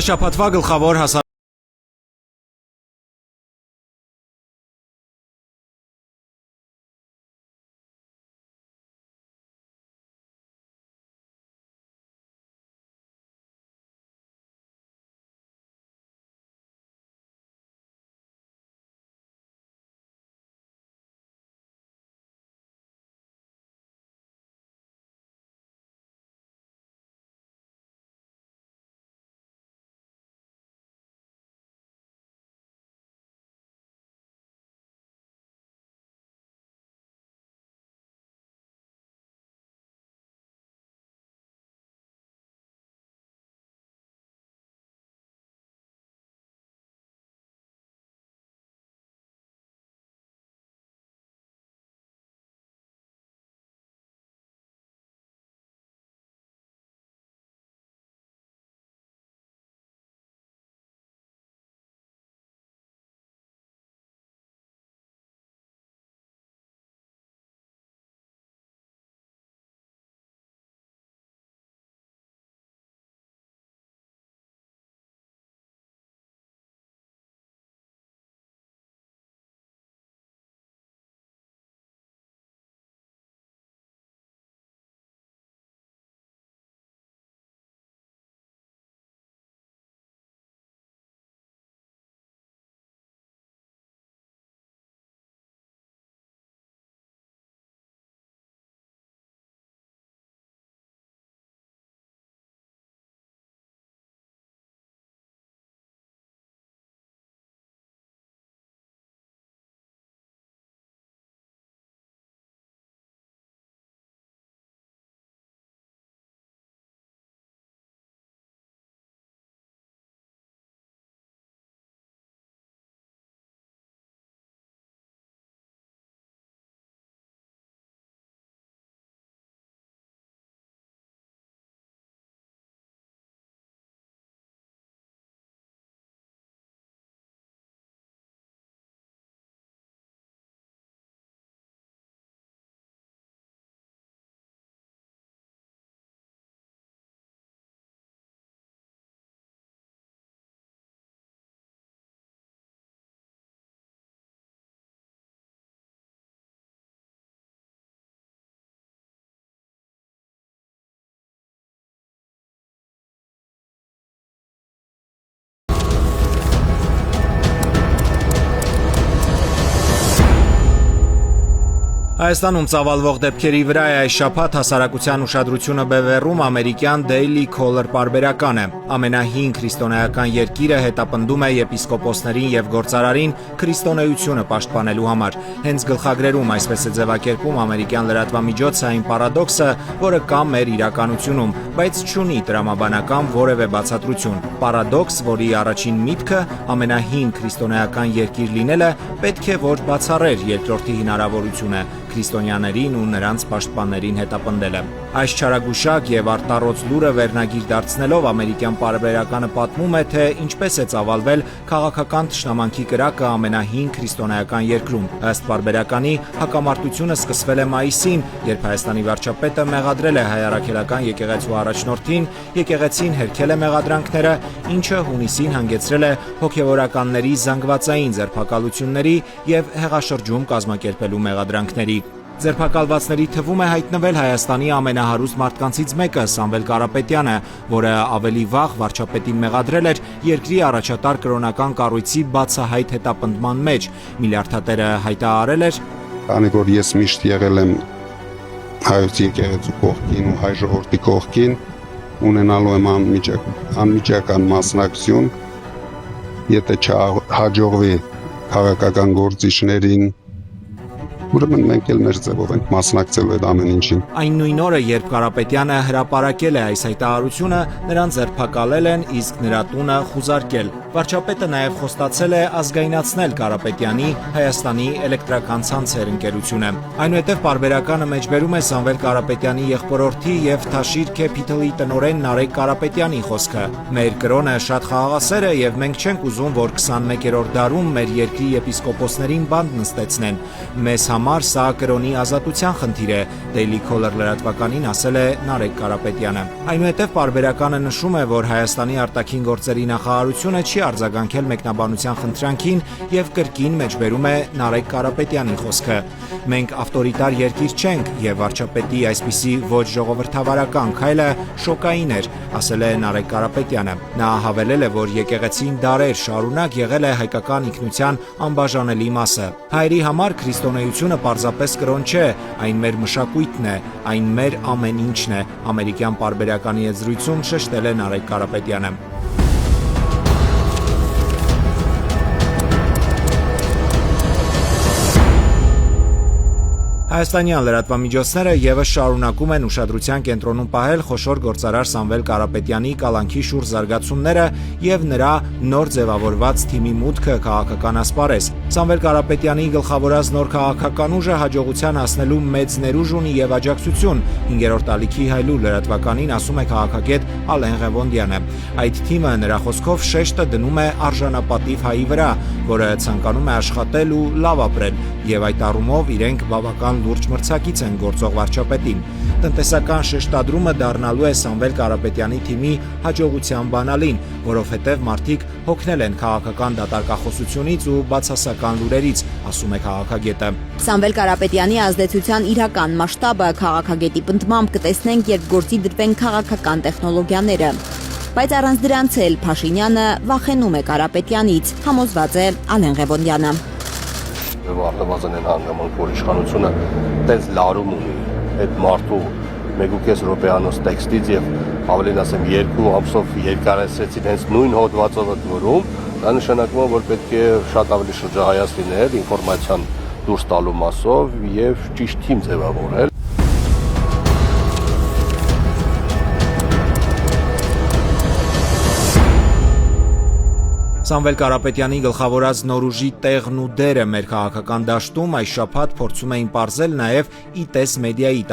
Այս շաբաթվա գլխավոր Հայաստանում ծավալվող դեպքերի վրա այս շաբաթ հասարակության ուշադրությունը բևեռում ամերիկյան Daily Caller պարբերականը։ Ամենահին քրիստոնեական երկիրը հետապնդում է եպիսկոպոսներին եւ գործարարին քրիստոնեությունը պաշտպանելու համար։ Հենց գլխագրերում այսպես է ձևակերպում ամերիկյան լրատվամիջոցը այն պարադոքսը, որը կա մեր իրականությունում, բայց չունի տրամաբանական որևէ բացատրություն։ Պարադոքս, որի առաջին միտքը ամենահին քրիստոնեական երկիր լինելը պետք է որ բացառեր երկրորդի հնարավորությունը քրիստոնյաներին ու նրանց պաշտպաններին հետապնդելը։ Այս չարագուշակ եւ արտառոց լուրը վերնագիր դարձնելով ամերիկյան պարբերականը պատմում է, թե ինչպես է ծավալվել քաղաքական թշնամանքի կրակը ամենահին քրիստոնեական երկրում։ Ըստ պարբերականի հակամարտությունը սկսվել է մայիսին, երբ Հայաստանի վարչապետը մեղադրել է հայ առաքելական եկեղեցու առաջնորդին, եկեղեցին հերքել է մեղադրանքները, ինչը հունիսին հանգեցրել է հոգևորականների զանգվածային ձերբակալությունների եւ հեղաշրջում կազմակերպելու մեղադրանքների։ Ձերբակալվածների թվում է հայտնվել Հայաստանի ամենահարուստ մարդկանցից մեկը Սամվել Կարապետյանը, որը ավելի վաղ վարչապետին մեղադրել էր երկրի առաջատար կրոնական կառույցի բացահայտ հետապնդման մեջ։ Միլիարդատերը հայտարարել էր. «Քանի որ ես միշտ եղել եմ հայոց եկեղեցու կողքին ու հայ ժողովրդի կողքին, ունենալու եմ անմիջական մասնակցություն, եթե չհաջողվի քաղաքական գործիչներին, ուրեմն մենք էլ մեր ձևով ենք մասնակցելու այդ ամեն ինչին»։ Այն նույն օրը, երբ Կարապետյանը հրապարակել է այս հայտարարությունը, նրան ձերբակալել են, իսկ նրա տունը խուզարկել։ Վարչապետը նաև խոստացել է ազգայնացնել Կարապետյանի Հայաստանի էլեկտրական ցանցեր ընկերությունը։ Այնուհետև պարբերականը մեջբերում է Սամվել Կարապետյանի եղբորորդի եւ Թաշիր Capital-ի տնօրեն Նարեկ Կարապետյանի խոսքը։ Մեր կրոնը շատ խաղաղասեր է եւ մենք չենք ուզում, որ 21-րդ դարում մեր երկրի եպիսկոպոսներին բանտ նստեցնեն։ Մեզ համար սա կրոնի ազատության խնդիր է, Daily Caller լրատվականին ասել է Նարեկ Կարապետյանը։ Այնուհետև պարբերականը նշում է, որ Հայաստանի արտաքին գործերի նախարարությունը չի արձագանքել մեկնաբանության խնդրանքին եւ կրկին մեջբերում է Նարեկ Կարապետյանի խոսքը։ Մենք ավտորիտար երկիր չենք եւ վարչապետի այսպիսի ոչ ժողովրդավարական քայլը շոկային էր, ասել է Նարեկ Կարապետյանը։ Նա հավելել է, որ եկեղեցին դարեր շարունակ եղել է հայկական ինքնության անբաժանելի մասը։ Հայերի համար քրիստոնեությունը պարզապես կրոն չէ, այն մեր մշակույթն է, այն մեր ամեն ինչն է, ամերիկյան պարբերականի հետ զրույցում շեշտել է Նարեկ Կարապետյանը։ Հայաստանյան լրատվամիջոցները եւս շարունակում են ուշադրության կենտրոնում պահել խոշոր գործարար Սամվել Կարապետյանի կալանքի շուրջ զարգացումները եւ նրա նոր ձևավորված թիմի մուտքը քաղաքական ասպարեզ։ Սամվել Կարապետյանի գլխավորած նոր քաղաքական ուժը հաջողության հասնելու մեծ ներուժ ունի եւ աջակցություն, 5-րդ ալիքի հայլու լրատվականին ասում է քաղաքագետ Ալեն Ղևոնդյանը։ Այդ թիմը նրա խոսքով շեշտը դնում է արժանապատիվ հայի վրա, որը ցանկանում է աշխատել ու լավ ապրել եւ այդ առումով իրենք բավական լուրջ մրցակից են գործող վարչապետին։ Տնտեսական շեշտադրումը դառնալու է Սամվել Կարապետյանի թիմի հաջողության բանալին, որովհետև մարդիկ հոգնել են քաղաքական դատարկախոսությունից ու բացասական լուրերից, ասում է քաղաքագետը։ Սամվել Կարապետյանի ազդեցության իրական մասշտաբը քաղաքագետի պնդմամբ կտեսնենք, երբ գործի դրվեն քաղաքական տեխնոլոգիաները։ Բայց առանց դրանց էլ Փաշինյանը վախենում է Կարապետյանից, համոզված է Ալեն Ղևոնդյանը։ Արտավազան են հանգամանք, որ իշխանությունը տենց լարում ունի այդ մարդու 1.5 րոպեանոց տեքստից եւ ավելին ասեմ 2 ամսով երկարացրեցին հենց նույն հոդվածով գրում, դա նշանակում է, որ պետք է շատ ավելի շրջահայաց լինել ինֆորմացիան դուրս տալու մասով եւ ճիշտ թիմ ձևավորել։ Սամվել Կարապետյանի գլխավորած նոր ուժի տեղն ու դերը մեր քաղաքական դաշտում այս շաբաթ փորձում էին պարզել նաև ԻՏԵՍ մեդիայի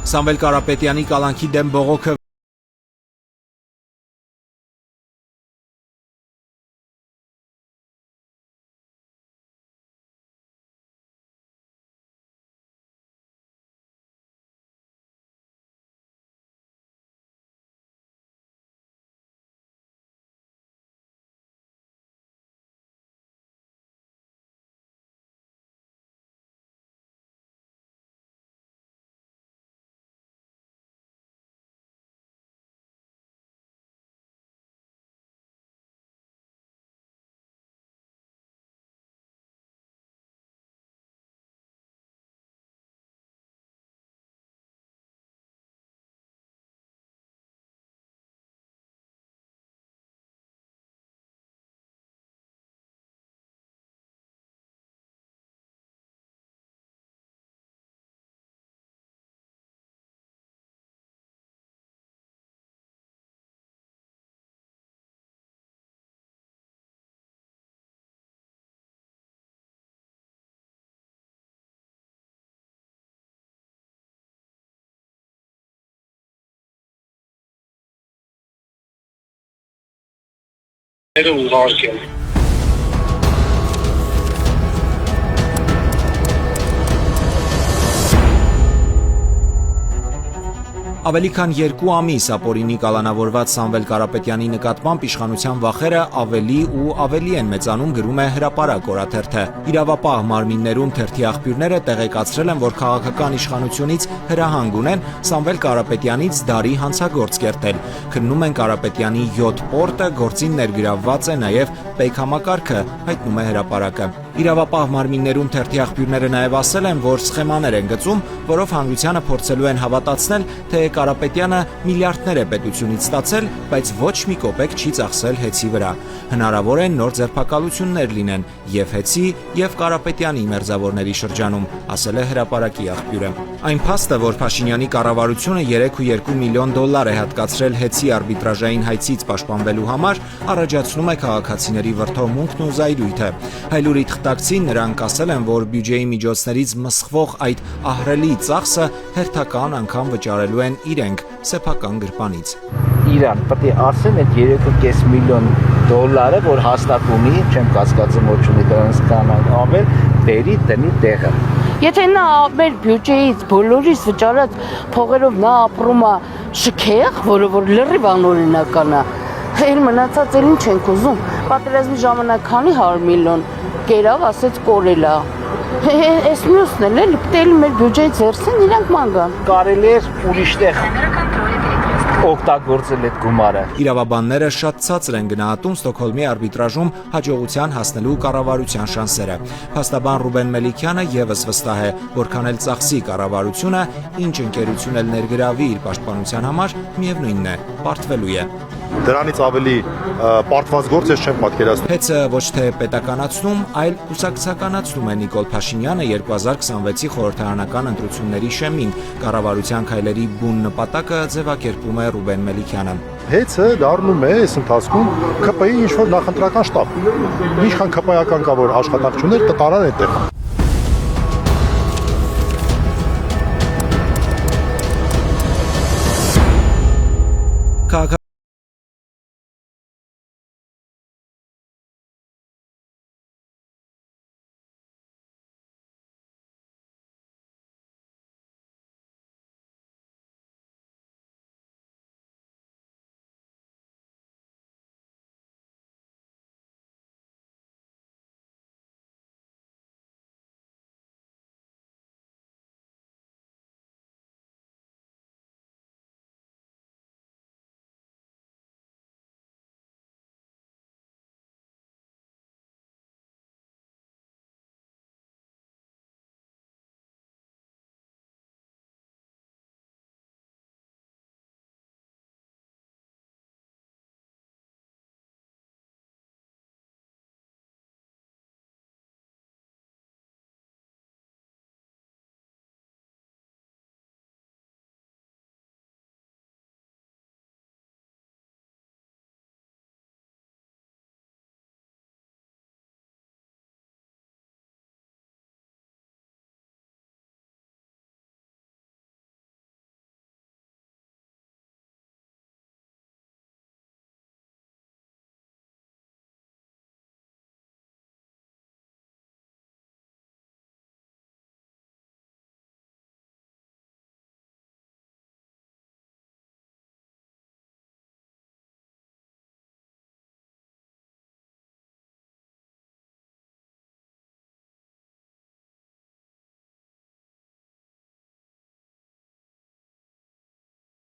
Սամվել Կարապետյանի կալանքի դեմ բողոքը ուղարկել։ Ավելի քան 2 ամիս ապօրինի կալանավորված Սամվել Կարապետյանի նկատմամբ իշխանության վախերը ավելի ու ավելի են մեծանում, գրում է Հրապարակ օրաթերթը։ Իրավապահ մարմիններում թերթի աղբյուրները տեղեկացրել են, որ քաղաքական իշխանությունից հրահանգ ունեն Սամվել Կարապետյանից դարի հանցագործ կերտել։ Քննում են Կարապետյանի 7 պորտը, գործին ներգրավված է նաև պետք համակարգը, հայտնում է Հրապարակը։ Իրավապահ մարմիններում թերթի աղբյուրները նաև ասել են, որ սխեմաներ են գծում, որով հանրությանը փորձելու են հավատացնել, թե Կարապետյանը միլիարդներ է պետությունից ստացել, բայց ոչ մի կոպեկ չի ծախսել հեծի վրա։ Հնարավոր է նոր ձերբակալություններ լինեն եւ հեծի եւ Կարապետյանի մերձավորների շրջանում, ասել է Հրապարակի աղբյուրը։ Այն փաստը, որ Փաշինյանի կառավարությունը 3.2 միլիոն դոլար է հատկացրել հեծի արբիտրաժային հայցից պաշտպանվելու համար, առաջացնում է քաղաքացիների վրդովմունքն ու զայրույթը։ Հայլուրի թղթակցին նրանք ասել են, որ բյուջեի միջոցներից մսխվող այդ ահռելի ծախսը հերթական անգամ վճարելու են իրենք սեփական գրպանից։ Իրան պետք է ասեն այդ 3.5 միլիոն դոլարը, որ հաստատ ունի, չեմ կասկածում, որ ունի դրանց կանալ, ավել դերի տնի տեղը։ Եթե նա մեր բյուջեից բոլորիս վճարած փողերով նա ապրում է շքեղ, որը որ լրիվ անօրինական է, էլ մնացած էլ ինչ ենք ուզում։ Պատերազմի ժամանակ քանի 100 միլիոն կերավ, ասեց կորել է։ Այս մյուսն էլ պետք է մեր բյուջեից վերցնեն, իրանք ման գան։ Կարելի է ուրիշ տեղ օգտագործել այդ գումարը։ Իրավաբանները շատ ցածր են գնահատում Ստոկհոլմի արբիտրաժում հաջողության հասնելու կառավարության շանսերը։ Փաստաբան Ռուբեն Մելիքյանը եւս վստահ է, որքան էլ ծախսի կառավարությունը, ինչ ընկերություն էլ ներգրավի իր պաշտպանության համար, միևնույնն է, պարտվելու է։ Դրանից ավելի պարտված գործ ես չեմ պատկերացնում։ Հեծը ոչ թե պետականացնում, այլ կուսակցականացնում է Նիկոլ Փաշինյանը 2026-ի խորհրդարանական ընտրությունների շեմին։ Կառավարության քայլերի բուն նպատակը ձևակերպում է Ռուբեն Մելիքյանը։ Հեծը դառնում է այս ընթացքում ԿՊ-ի ինչ-որ նախընտրական շտաբ։ Ինչքան ԿՊ-ական կա, որ աշխատանք չուներ, տտարան այդտեղ։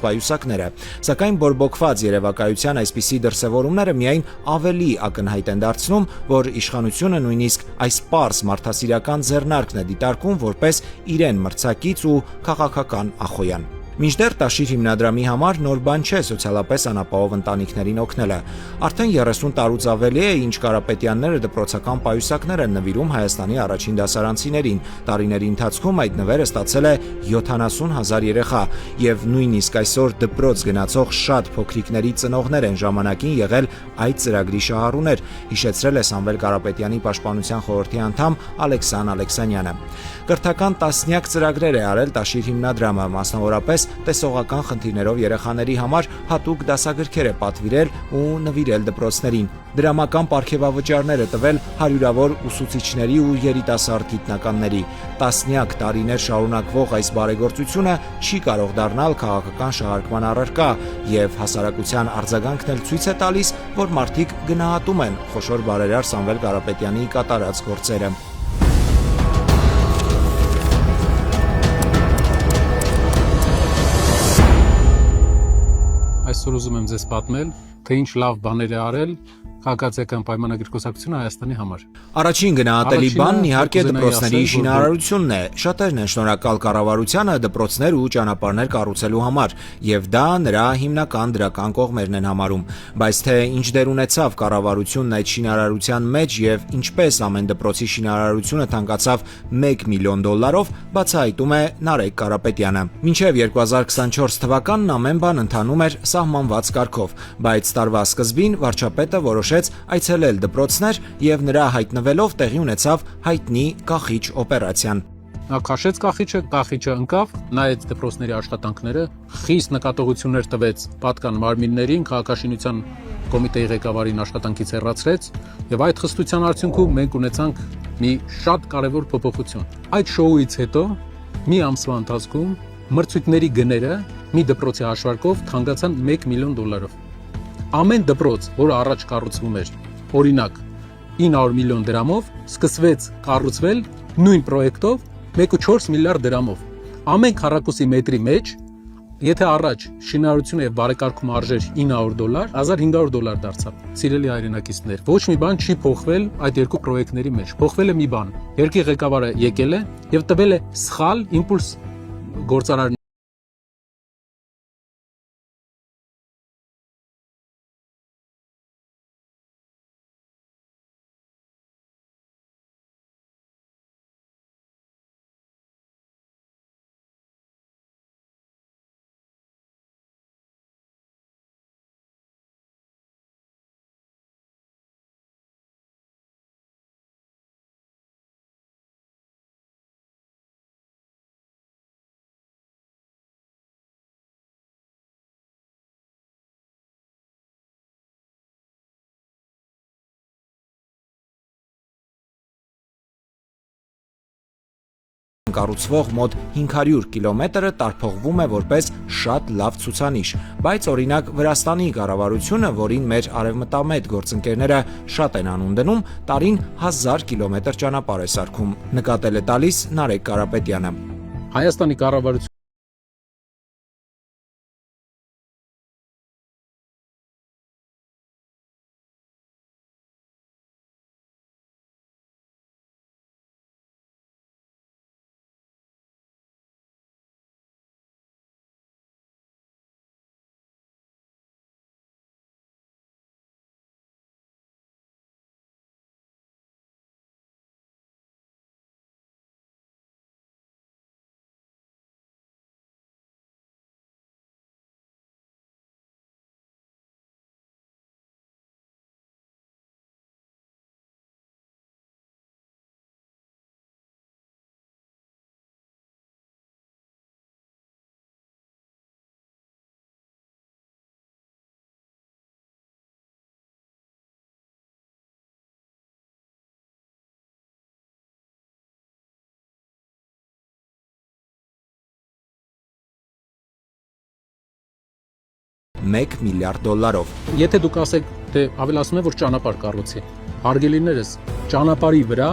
Պայուսակները, սակայն բորբոքված երևակայության այսպիսի դրսևորումները միայն ավելի ակնհայտ են դարձնում, որ իշխանությունը նույնիսկ այս պարզ մարդասիրական ձեռնարկն է դիտարկում որպես իրեն մրցակից ու քաղաքական ախոյան։ Մինչդեռ Տաշիր հիմնադրամի համար նոր բան չէ սոցիալապես անապահով ընտանիքներին օգնելը։ Արդեն 30 տարուց ավելի է, ինչ Կարապետյանները դպրոցական պայուսակներ են նվիրում Հայաստանի առաջին դասարանցիներին։ Տարիների ընթացքում այդ նվերը ստացել է 70,000 երեխա, եւ նույնիսկ այսօր դպրոց գնացող շատ փոքրիկների ծնողներ են ժամանակին եղել այդ ծրագրի շահառուներ, հիշեցրել է Սամվել Կարապետյանի պաշտպանության խորհրդի անդամ Ալեքսան Ալեքսանյանը։ Կրթական տասնյակ ծրագրեր է արել Տաշիր հիմնադրամը, մասնավորապես տեսողական խնդիրներով երեխաների համար հատուկ դասագրքեր է պատվիրել ու նվիրել դպրոցներին։ Դրամական պարգևավճարներ է տվել հարյուրավոր ուսուցիչների ու երիտասարդ գիտնականների։ Տասնյակ տարիներ շարունակվող այս բարեգործությունը չի կարող դառնալ քաղաքական շահարկման առարկա, եւ հասարակության արձագանքն էլ ցույց է տալիս, որ մարդիկ գնահատում են խոշոր բարերար Սամվել Կարապետյանի կատարած գործերը։ Այսօր ուզում եմ ձեզ պատմել, թե ինչ լավ բաներ է արել քաղաքացիական պայմանագրի կուսակցությունը Հայաստանի համար։ Առաջին գնահատելի բանն իհարկե դպրոցների շինարարությունն է։ Շատերն են շնորհակալ կառավարությանը դպրոցներ ու ճանապարհներ կառուցելու համար, եւ դա նրա հիմնական դրական կողմերն են համարում։ Բայց թե ինչ դեր ունեցավ կառավարությունն այդ շինարարության մեջ եւ ինչպես ամեն դպրոցի շինարարությունը թանկացավ $1 միլիոն, բացահայտում է Նարեկ Կարապետյանը։ Մինչև 2024 թվականն ամեն բան ընթանում էր սահմանված կարգով, բայց տարվա սկզբին վարչապետը որոշեց այցելել դպրոցներ եւ նրա հայտնվելով տեղի ունեցավ հայտնի կախիչ օպերացիան։ Նա քաշեց կախիչը ընկավ, նայեց դպրոցների աշխատանքները, խիստ նկատողություններ տվեց պատկան մարմիններին, քաղաքաշինության կոմիտեի ղեկավարին աշխատանքից հեռացրեց եւ այդ խստության արդյունքում մենք ունեցանք մի շատ կարեւոր փոփոխություն։ Այդ շոուից հետո մի ամսվա ընթացքում մրցույթների գները մի դպրոցի հաշվարկով թանկացան $1 միլիոն։ Ամեն դպրոց, որը առաջ կառուցվում էր, օրինակ 900 միլիոն դրամով, սկսվեց կառուցվել նույն պրոյեկտով 1.4 միլիարդ դրամով։ Ամեն քառակուսի մետրի մեջ, եթե առաջ շինարարությունը եւ բարեկարգումը արժեր $900, $1500 դարձավ։ Սիրելի հայրենակիցներ, ոչ մի բան չի փոխվել այդ երկու պրոյեկտների մեջ։ Փոխվել է մի բան։ Երկրի ղեկավարը եկել է եւ տվել է սխալ իմպուլս գործարար կառուցվող մոտ 500 կիլոմետրը տարփողվում է որպես շատ լավ ցուցանիշ, բայց օրինակ Վրաստանի կառավարությունը, որին մեր արևմտամետ գործընկերները շատ են անուն դնում, տարին 1000 կիլոմետր ճանապարհ է սարքում, նկատել է տալիս Նարեկ Կարապետյանը։ Հայաստանի կառավարությունը $1 միլիարդ։ Եթե դուք ասեք, թե ավելացնում է, որ ճանապարհ կառուցի, հարգելիներս, ճանապարհի վրա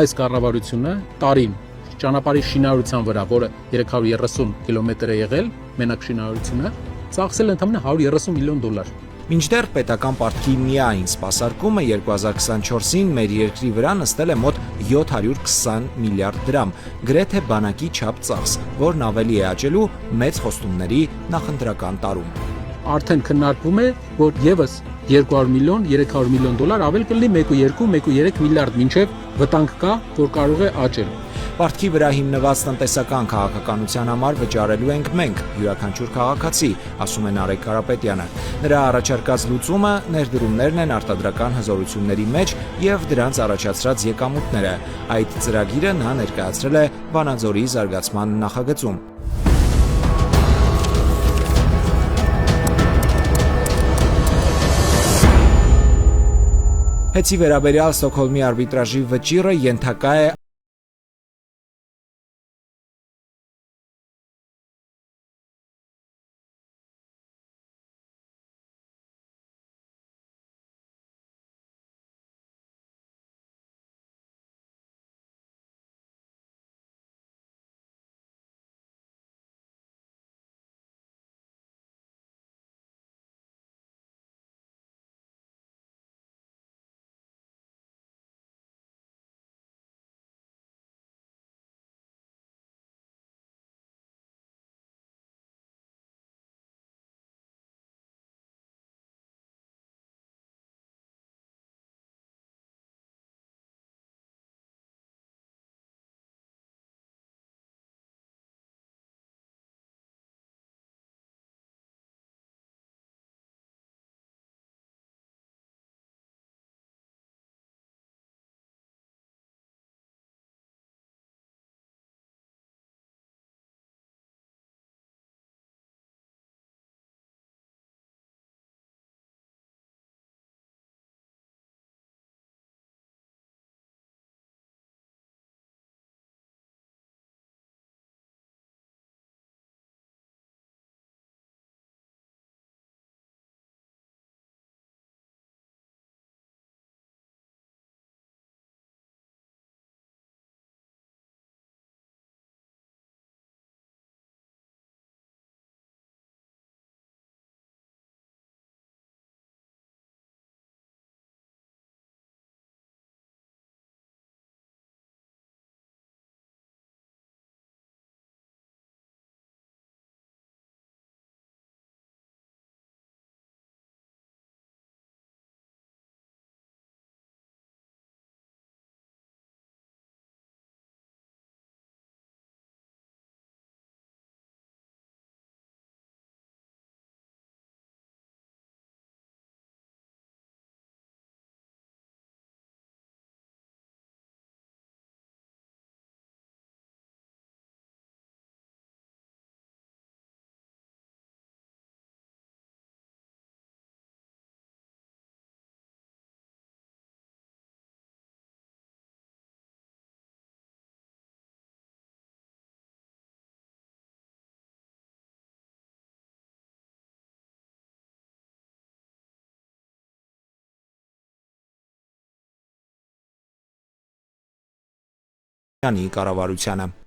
այս կառավարությունը տարին ճանապարհի շինարարության վրա, որը 330 կիլոմետր է եղել, մենակ շինարարությունը, ծախսել ընդամենը $130 միլիոն։ Մինչդեռ պետական պարտքի միայն սպասարկումը 2024-ին մեր երկրի վրա նստել է մոտ 720 միլիարդ դրամ, գրեթե բանակի չափ ծախս, որն ավելի է աճելու մեծ խոստումների նախընտրական տարում։ Արդեն քննարկվում է, որ եւս 200 միլիոն, 300 միլիոն դոլար ավել կլինի 1.2-1.3 միլիարդ, մինչև վտանգ կա, որ կարող է աճել։ Պարտքի վրա հիմնված տնտեսական քաղաքականության համար վճարելու ենք մենք, յուրաքանչյուր քաղաքացի, ասում է Նարեկ Կարապետյանը։ Նրա առաջարկած լուծումը ներդրումներն են արտադրական հզորությունների մեջ եւ դրանց առաջացրած եկամուտները։ Այդ ծրագիրը նա ներկայացրել է Վանաձորի զարգացման նախագծում։ Հեցի վերաբերյալ Ստոկհոլմի արբիտրաժի վճիռը ենթակա է կառավարությանը։